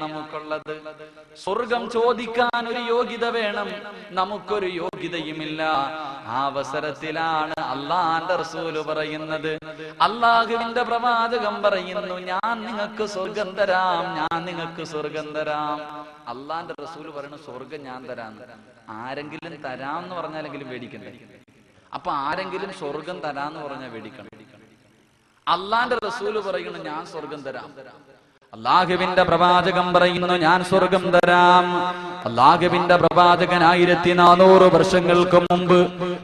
നമുക്കുള്ളത്. സ്വർഗം ചോദിക്കാൻ ഒരു യോഗ്യത വേണം, നമുക്കൊരു യോഗ്യതയുമില്ല. ആ അവസരത്തിലാണ് അള്ളാന്റെ റസൂല് പറയുന്നത്, അള്ളാഹുവിന്റെ പ്രവാചകം പറയുന്നു, ഞാൻ നിങ്ങൾക്ക് സ്വർഗം തരാം, ഞാൻ നിങ്ങൾക്ക് സ്വർഗം തരാം. അള്ളാന്റെ റസൂല് പറയുന്നു സ്വർഗം ഞാൻ തരാം. ആരെങ്കിലും തരാന്ന് പറഞ്ഞാലെങ്കിലും മേടിക്കണ്ടേ? അപ്പൊ ആരെങ്കിലും സ്വർഗം തരാന്ന് പറഞ്ഞാൽ മേടിക്കണം. അള്ളാന്റെ റസൂല് പറയുന്നു ഞാൻ സ്വർഗം തരാം. അള്ളാഹുവിന്റെ പ്രവാചകൻ പറയുന്നു ഞാൻ സ്വർഗം തരാം. അള്ളാഹുവിന്റെ പ്രവാചകൻ 1400 വർഷങ്ങൾക്ക് മുമ്പ്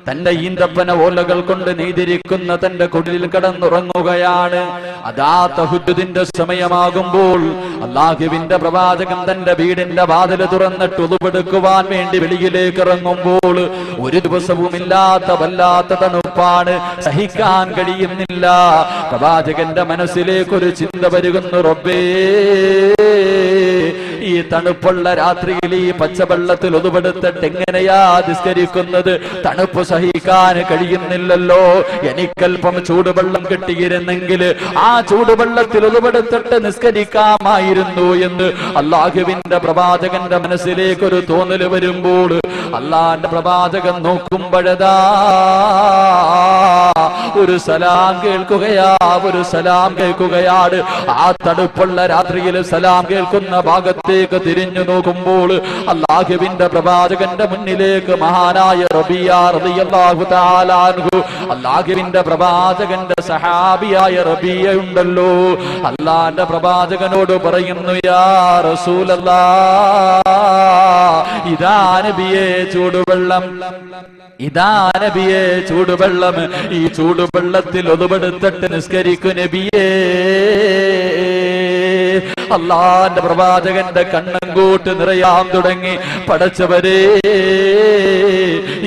തന്റെ ഈന്തപ്പന ഓലകൾ കൊണ്ട് നെയ്തിരിക്കുന്ന തന്റെ കുടിലിൽ കിടന്നുറങ്ങുകയാണ്. അതാ തഹജ്ജുദിന്റെ സമയമാകുമ്പോൾ അള്ളാഹുവിന്റെ പ്രവാചകൻ തന്റെ വീടിന്റെ വാതിൽ തുറന്നിട്ട് ഉളുവെടുക്കുവാൻ വേണ്ടി വെളിയിലേക്ക് ഇറങ്ങുമ്പോൾ ഒരു ദിവസവുമില്ലാത്ത വല്ലാത്ത തണുപ്പാണ്, സഹിക്കാൻ കഴിയുന്നില്ല. പ്രവാചകന്റെ മനസ്സിലേക്ക് ഒരു ചിന്ത വരുന്നു, റബ്ബേ, ഈ തണുപ്പുള്ള രാത്രിയിൽ ഈ പച്ചവെള്ളത്തിൽ ഒതുവെടുത്തിട്ട് എങ്ങനെയാ നിസ്കരിക്കുന്നത്? തണുപ്പ് സഹിക്കാൻ കഴിയുന്നില്ലല്ലോ. എനിക്കൽപ്പം ചൂടുവെള്ളം കിട്ടിയിരുന്നെങ്കിൽ ആ ചൂടുവെള്ളത്തിൽ ഒതുവെടുത്തിട്ട് നിസ്കരിക്കാമായിരുന്നു എന്ന് അള്ളാഹുവിന്റെ പ്രവാചകന്റെ മനസ്സിലേക്ക് ഒരു തോന്നൽ വരുമ്പോൾ അള്ളാന്റെ പ്രവാചകൻ നോക്കുമ്പോഴതാ ഒരു സലാം കേൾക്കുകയാ, ഒരു സലാം കേൾക്കുകയാണ്. ആ തണുപ്പുള്ള രാത്രിയിൽ സലാം കേൾക്കുന്ന ഭാഗത്തേക്ക് തിരിഞ്ഞു നോക്കുമ്പോൾ അല്ലാഹുവിന്റെ പ്രവാചകന്റെ മുന്നിലേക്ക് മഹാനായ റബിയ റളിയല്ലാഹു തആല അൻഹു, അല്ലാഹുവിന്റെ പ്രവാചകന്റെ സഹാബിയായ റബിയ ഉണ്ടല്ലോ, അല്ലാഹുവിന്റെ പ്രവാചകനോട് പറയുന്നു, യാ റസൂലല്ലാഹ്, ഇതാ നബിയേ ചൂടുവെള്ളം, ഇതാ നബിയേ ചൂടുവെള്ളം, ഈ ചൂടുവെള്ളത്തിൽ ഒതുവെടുത്തിട്ട് നിസ്കരിക്കു നബിയേ. അള്ളാന്റെ പ്രവാചകന്റെ കണ്ണങ്കോട്ട് നിറയാൻ തുടങ്ങി. പടച്ചവരെ,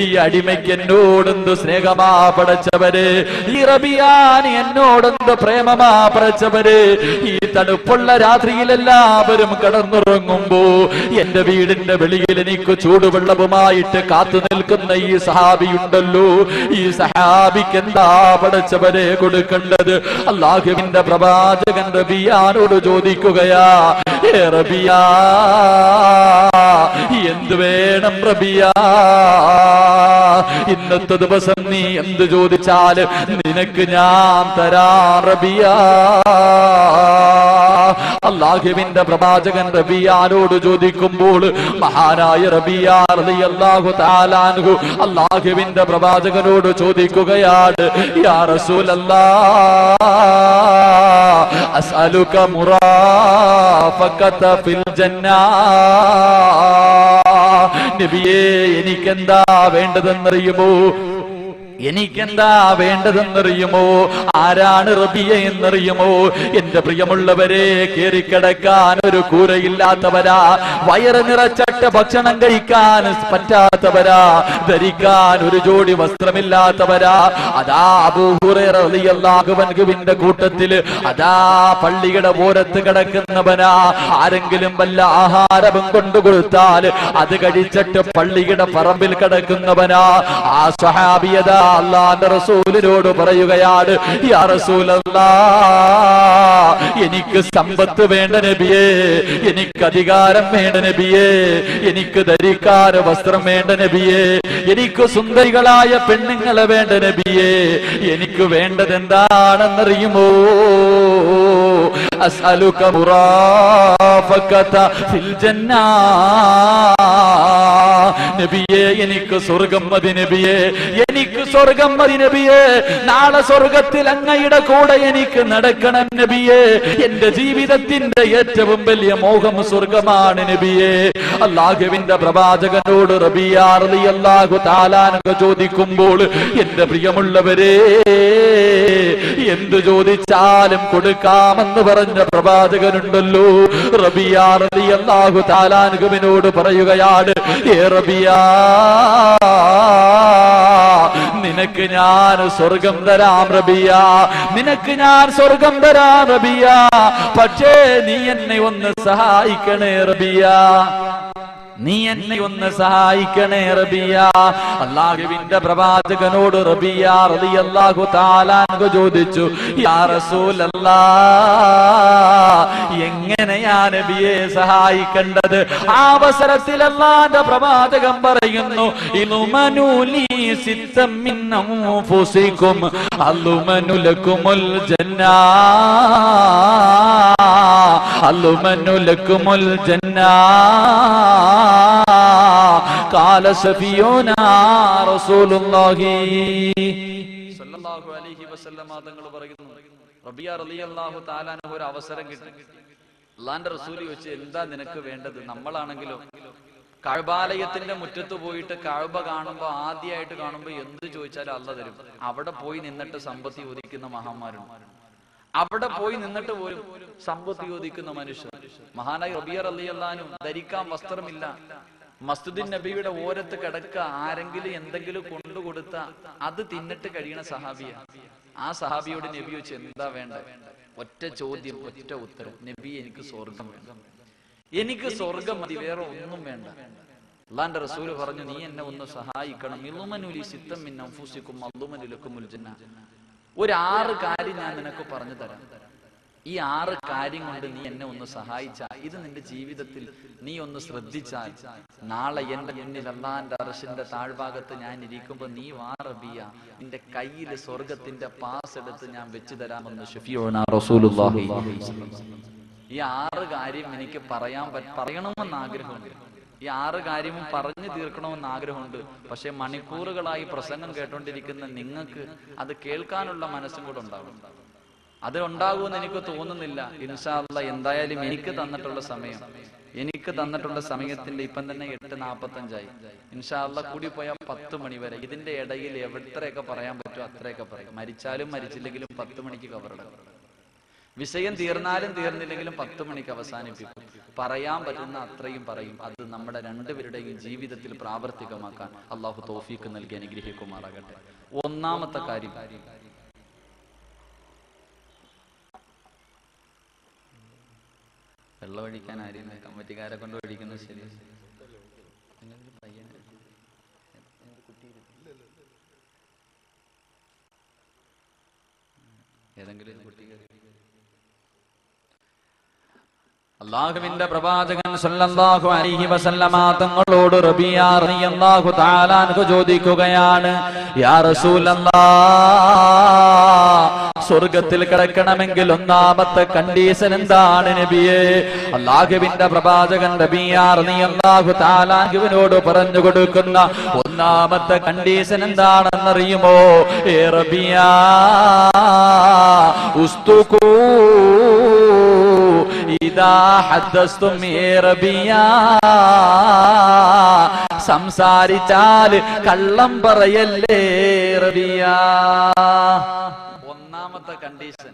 ഈ അടിമയ്ക്ക് എന്നോടെന്ത് സ്നേഹമാ പടച്ചവര്, ഈ റബിയാൻ എന്നോടെന്ത് പ്രേമമാ പടച്ചവര്. ഈ തണുപ്പുള്ള രാത്രിയിൽ എല്ലാവരും കടന്നുറങ്ങുമ്പോ എന്റെ വീടിന്റെ വെളിയിൽ എനിക്ക് ചൂടുവെള്ളവുമായിട്ട് കാത്തു നിൽക്കുന്ന ഈ സഹാബിയുണ്ടല്ലോ, ഈ സഹാബിക്ക് എന്താ പടച്ചവരെ കൊടുക്കേണ്ടത്? അല്ലാഹുവിന്റെ പ്രവാചകൻ റബിയാനോട് ചോദിക്കുകയാ, റബിയാ, എന്ത് വേണം റബിയാ? ഇന്നത്തെ ദിവസം നീ എന്ത് ചോദിച്ചാൽ നിനക്ക് ഞാൻ തരാം റബിയാ. അല്ലാഹുവിന്റെ പ്രവാചകൻ റബിയാനോട് ചോദിക്കുമ്പോൾ മഹാനായ റബിയ റളിയല്ലാഹു തആല അൻഹു അല്ലാഹുവിന്റെ പ്രവാചകനോട് ചോദിക്കുകയാണ്, യാ റസൂലല്ലാഹ്, അസ്അലുക മുറാഫഖത ഫിൽ ജന്നാ. നബിയേ, എനിക്കെന്താ വേണ്ടതെന്നറിയുമോ? എനിക്കെന്താ വേണ്ടതെന്നറിയുമോ? ആരാണ് റബിയ എന്നറിയുമോ? എന്റെ പ്രിയമുള്ളവരെ, കേറിക്കിടക്കാൻ ഒരു കൂരയില്ലാത്തവരാ, വയറ് നിറച്ചട്ട് ഭക്ഷണം കഴിക്കാൻ പറ്റാത്തവരാ, ധരിക്കാൻ ഒരു ജോഡി വസ്ത്രമില്ലാത്തവരാ. അതാ അബൂ ഹുറൈറ റളിയല്ലാഹു അൻഹുവിന്റെ കൂട്ടത്തില് അതാ പള്ളിയുടെ ഓരത്ത് കിടക്കുന്നവനാ. ആരെങ്കിലും വല്ല ആഹാരവും കൊണ്ടുകൊടുത്താൽ അത് കഴിച്ചിട്ട് പള്ളിയുടെ പറമ്പിൽ കിടക്കുന്നവനാ. ആ സ്വഹാബിയതാ അല്ലാഹുവിന്റെ റസൂലിനോട് പറയുകയാണ്, യാ റസൂലല്ലാഹ്, എനിക്ക് സമ്പത്ത് വേണ്ട നബിയേ, എനിക്ക് അധികാരം വേണ്ട നബിയേ, എനിക്ക് ധരിക്കാൻ വസ്ത്രം വേണ്ട നബിയേ, എനിക്ക് സുന്ദരികളായ പെണ്ണുങ്ങളെ വേണ്ട നബിയേ. എനിക്ക് വേണ്ടത് എന്താണെന്നറിയുമോ? അസ്അലുക മുറാഫഖത ഫിൽ ജന്നാ. നബിയേ, എനിക്ക് സ്വർഗം മതി നബിയേ, എനിക്ക് സ്വർഗം മതി നബിയേ. നാളെ സ്വർഗത്തിൽ അങ്ങയുടെ കൂടെ എനിക്ക് നടക്കണം നബിയേ. എന്റെ ജീവിതത്തിന്റെ ഏറ്റവും വലിയ മോഹം സ്വർഗമാണ് നബിയേ. അല്ലാഹുവിന്റെ പ്രവാചകനോട് റബിയ റളിയല്ലാഹു തആല അൻഹു ചോദിക്കുമ്പോൾ എന്റെ പ്രിയമുള്ളവരെ, എന്തു ചോദിച്ചാലും കൊടുക്കാമെന്ന് പറഞ്ഞ പ്രവാചകനുണ്ടല്ലോ. റബിയ റളിയല്ലാഹു തആല അൻഹുവിനോട് പറയുകയാണ്, ഏ റബിയ, നിനക്ക് ഞാൻ സ്വർഗം തരാം റബിയ, നിനക്ക് ഞാൻ സ്വർഗം തരാം റബിയ. പക്ഷേ നീ എന്നെ ഒന്ന് സഹായിക്കണേ റബിയ. നീ എന്നെ ഒന്ന് സഹായിക്കണേ റബിയ. അല്ലാഹുവിന്റെ പ്രവാചകനോട് റബിയ റളിയല്ലാഹു തആല അൻഹു ചോദിച്ചു, യാ റസൂലല്ലാഹ്, എങ്ങനെയാ നബിയെ സഹായിക്കേണ്ടത്? ആ അവസരത്തിൽ അല്ലാഹുവിന്റെ പ്രവാചകൻ പറയുന്നു, ഇലുമനുലി സിത്തം മിൻ അൻഫുസികും അലുമനു ലക്കുമുൽ ജന്നാ, അലുമനു ലക്കുമുൽ ജന്നാ. ഖാല സഫിയൂനാ റസൂലുള്ളാഹി സ്വല്ലല്ലാഹു അലൈഹി വസല്ലം തങ്ങൾ പറയുന്നു, റബിയ റളിയല്ലാഹു തആല അൻഹു ഒരു അവസരം കിട്ടി. അല്ലാഹുവിന്റെ റസൂൽ ചോദിച്ചു, എന്താ നിനക്ക് വേണ്ടത്? നമ്മളാണെങ്കിലോ കഅബാലയത്തിന്റെ മുറ്റത്ത് പോയിട്ട് കഅബ കാണുമ്പോ ആദ്യമായിട്ട് കാണുമ്പോ എന്ത് ചോദിച്ചാലും അല്ലാഹ് തരും. അവിടെ പോയി നിന്നിട്ട് സമ്പത്ത് ചോദിക്കുന്ന മഹാന്മാരുണ്ട്. അവിടെ പോയി നിന്നിട്ട് പോലും സമ്പത്ത് ചോദിക്കുന്ന മനുഷ്യർ. മഹാനായ റബിയ റളിയല്ലാഹു അൻഹു ധരിക്കാൻ വസ്ത്രമില്ല, മസ്ജിദുൻ നബിയുടെ ഓരത്ത് കിടക്ക, ആരെങ്കിലും എന്തെങ്കിലും കൊണ്ടുകൊടുത്ത അത് തിന്നിട്ട് കഴിയണ സഹാബിയ. ആ സഹാബിയോട് നബി ചോദിച്ചു, എന്താ വേണ്ട? ഒറ്റ ചോദ്യം, ഒറ്റ ഉത്തരം, നബി എനിക്ക് സ്വർഗം വേണം, എനിക്ക് സ്വർഗം മതി, വേറെ ഒന്നും വേണ്ട. അല്ലാഹുവിന്റെ റസൂൽ പറഞ്ഞു, നീ എന്നെ ഒന്ന് സഹായിക്കണം. ഇളുമനുലി സിത്തം മിൻ അൻഫുസികും അളുമനു ലക്കുമുൽ ജന്ന. ഒരു 6 കാര്യം ഞാൻ നിനക്ക് പറഞ്ഞു തരാം. ഈ 6 കാര്യം കൊണ്ട് നീ എന്നെ ഒന്ന് സഹായിച്ചാൽ, ഇത് നിന്റെ ജീവിതത്തിൽ നീ ഒന്ന് ശ്രദ്ധിച്ചാൽ, നാളെ എന്റെ മുന്നിൽ അല്ലാഹുവിന്റെ അർശിന്റെ താഴ്ഭാഗത്ത് ഞാൻ ഇരിക്കുമ്പോ നീ വാ റബിയ, നിന്റെ കയ്യിൽ സ്വർഗത്തിന്റെ പാസ് എടുത്ത് ഞാൻ വെച്ചു തരാമെന്ന് ശഫീഉനാ റസൂലുള്ളാഹി. ഈ 6 കാര്യം എനിക്ക് പറയണമെന്ന് ആഗ്രഹമുണ്ട്. ഈ 6 കാര്യവും പറഞ്ഞു തീർക്കണമെന്ന് ആഗ്രഹമുണ്ട്. പക്ഷെ മണിക്കൂറുകളായി പ്രസംഗം കേട്ടോണ്ടിരിക്കുന്ന നിങ്ങൾക്ക് അത് കേൾക്കാനുള്ള മനസ്സും കൂടെ ഉണ്ടാവും. അത് ഉണ്ടാകുമെന്ന് എനിക്ക് തോന്നുന്നില്ല. ഇൻഷാ അല്ലാഹ് എന്തായാലും എനിക്ക് തന്നിട്ടുള്ള സമയത്തിന്റെ ഇപ്പം തന്നെ 8:45 ഇൻഷാ അല്ലാഹ് കൂടി പോയാൽ 10 മണി വരെ. ഇതിന്റെ ഇടയിൽ എത്രയൊക്കെ പറയാൻ പറ്റുമോ അത്രയൊക്കെ പറയും. മരിച്ചാലും മരിച്ചില്ലെങ്കിലും 10 മണിക്ക് കബറടക്കും. വിഷയം തീർന്നാലും തീർന്നില്ലെങ്കിലും 10 മണിക്ക് അവസാനിപ്പിക്കും. പറയാൻ പറ്റുന്ന അത്രയും പറയും. അത് നമ്മുടെ രണ്ടുപേരുടെയും ജീവിതത്തിൽ പ്രാവർത്തികമാക്കാൻ അള്ളാഹു തൗഫീഖ് നൽകി അനുഗ്രഹിക്കുമാറാകട്ടെ. ഒന്നാമത്തെ കാര്യം, വെള്ളം ഒഴിക്കാൻ ആരും കമ്മിറ്റിക്കാരെ കൊണ്ട് ഒഴിക്കുന്നത് ശരി. ഏതെങ്കിലും കുട്ടി അല്ലാഹുവിന്റെ പ്രവാചകൻ സല്ലല്ലാഹു അലൈഹി വസല്ലമ തങ്ങളോട് റബിയ റളിയല്ലാഹു തആല അൻഹു ചോദിക്കുകയാണ്, യാ റസൂലല്ലാഹ്, സ്വർഗ്ഗത്തിൽ കിടക്കണമെങ്കിൽ ഒന്നാമത്തെ കണ്ടീഷൻ എന്താണ് നബിയേ? അല്ലാഹുവിന്റെ പ്രവാചകൻ റബിയ റളിയല്ലാഹു തആല അൻഹുവിനോട് പറഞ്ഞു കൊടുക്കുന്ന ഒന്നാമത്തെ കണ്ടീഷൻ എന്താണെന്നറിയുമോ? ഏ റബിയ, ഉസ്തുകൂ ഇദാ ഹദ്ദസ്തും യേ റബിയ, സംസാരിച്ചാൽ കള്ളം പറയല്ലേ റബിയ. ഒന്നാമത്തെ കണ്ടീഷൻ,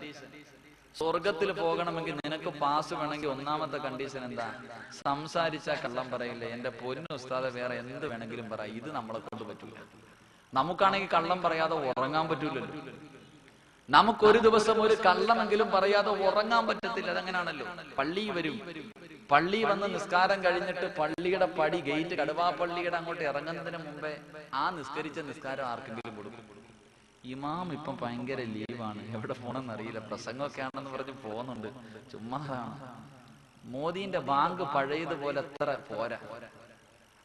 സ്വർഗത്തിൽ പോകണമെങ്കിൽ നിനക്ക് പാസ് വേണമെങ്കിൽ ഒന്നാമത്തെ കണ്ടീഷൻ എന്താ? സംസാരിച്ചാൽ കള്ളം പറയില്ലേ. എന്റെ പൊന്നു ഉസ്താദെ, വേറെ എന്ത് വേണമെങ്കിലും പറ, ഇത് നമ്മളെ കൊണ്ട് പറ്റൂല. നമുക്കാണെങ്കിൽ കള്ളം പറയാതെ ഉറങ്ങാൻ പറ്റൂലല്ലോ. നമുക്കൊരു ദിവസം ഒരു കള്ളമെങ്കിലും പറയാതെ ഉറങ്ങാൻ പറ്റത്തില്ല. അതെങ്ങനെയാണല്ലോ. പള്ളി വരും, പള്ളി വന്ന് നിസ്കാരം കഴിഞ്ഞിട്ട് പള്ളിയുടെ പടി ഗേറ്റ്, കടുവാപ്പള്ളിയുടെ അങ്ങോട്ട് ഇറങ്ങുന്നതിന് മുമ്പേ ആ നിസ്കരിച്ച നിസ്കാരം ആർക്കെങ്കിലും കൊടുക്കും. ഇമാം ഇപ്പം ഭയങ്കര ലീവാണ്, എവിടെ പോണെന്ന് അറിയില്ല, പ്രസംഗമൊക്കെ ആണെന്ന് പറഞ്ഞ് പോകുന്നുണ്ട്, ചുമ്മാതാണ്. മോദീന്റെ ബാങ്ക് പഴയതുപോലെ അത്ര പോരാ.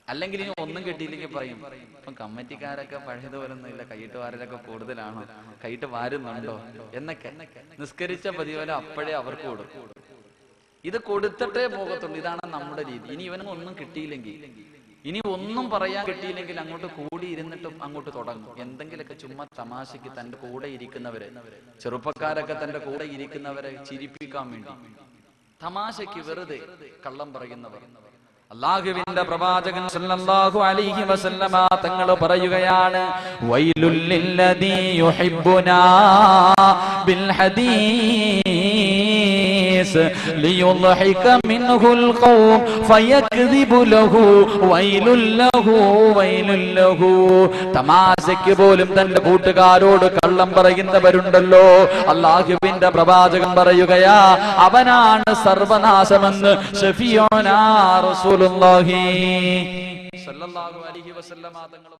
അല്ലെങ്കിൽ ഇനി ഒന്നും കിട്ടിയില്ലെങ്കിൽ പറയും, ഇപ്പം കമ്മിറ്റിക്കാരൊക്കെ പഴയതുപോലെ ഒന്നും ഇല്ല, കൈയിട്ട് വാരലൊക്കെ കൂടുതലാണോ, കൈയിട്ട് വാരുന്നുണ്ടോ എന്നൊക്കെ. നിസ്കരിച്ച പതിപോലെ അപ്പോഴേ അവർക്ക് കൊടുക്കും. ഇത് കൊടുത്തിട്ടേ പോകത്തുള്ളൂ. ഇതാണ് നമ്മുടെ രീതി. ഇനി ഇവനും ഒന്നും കിട്ടിയില്ലെങ്കിൽ, ഇനി ഒന്നും പറയാൻ കിട്ടിയില്ലെങ്കിൽ അങ്ങോട്ട് കൂടി ഇരുന്നിട്ടും അങ്ങോട്ട് തുടങ്ങും എന്തെങ്കിലുമൊക്കെ ചുമ്മാ തമാശയ്ക്ക്. തന്റെ കൂടെ ഇരിക്കുന്നവരെ, ചെറുപ്പക്കാരൊക്കെ തന്റെ കൂടെ ഇരിക്കുന്നവരെ ചിരിപ്പിക്കാൻ വേണ്ടി തമാശയ്ക്ക് വെറുതെ കള്ളം പറയുന്നവർ. അല്ലാഹുവിന്റെ പ്രവാചകൻ സല്ലല്ലാഹു അലൈഹി വസല്ലമ തങ്ങൾ പറയുകയാണ്, വൈലുൽ ലില്ലദീ യുഹിബ്ബുനാ ബിൽ ഹദീസ് الخميس ليضحك منه القوم فيكذب له ويل له ويل له. തമാശയ്ക്ക് പോലും തന്റെ കൂട്ടുകാരോട് കള്ളം പറയുന്നവരുണ്ടല്ലോ. അല്ലാഹുവിന്റെ പ്രവാചകൻ പറയുകയാ, അവനാണ് സർവനാശമെന്ന് ഷഫീഉനാ റസൂലുള്ളാഹി സ്വല്ലല്ലാഹു അലൈഹി വസല്ലമ തങ്ങൾ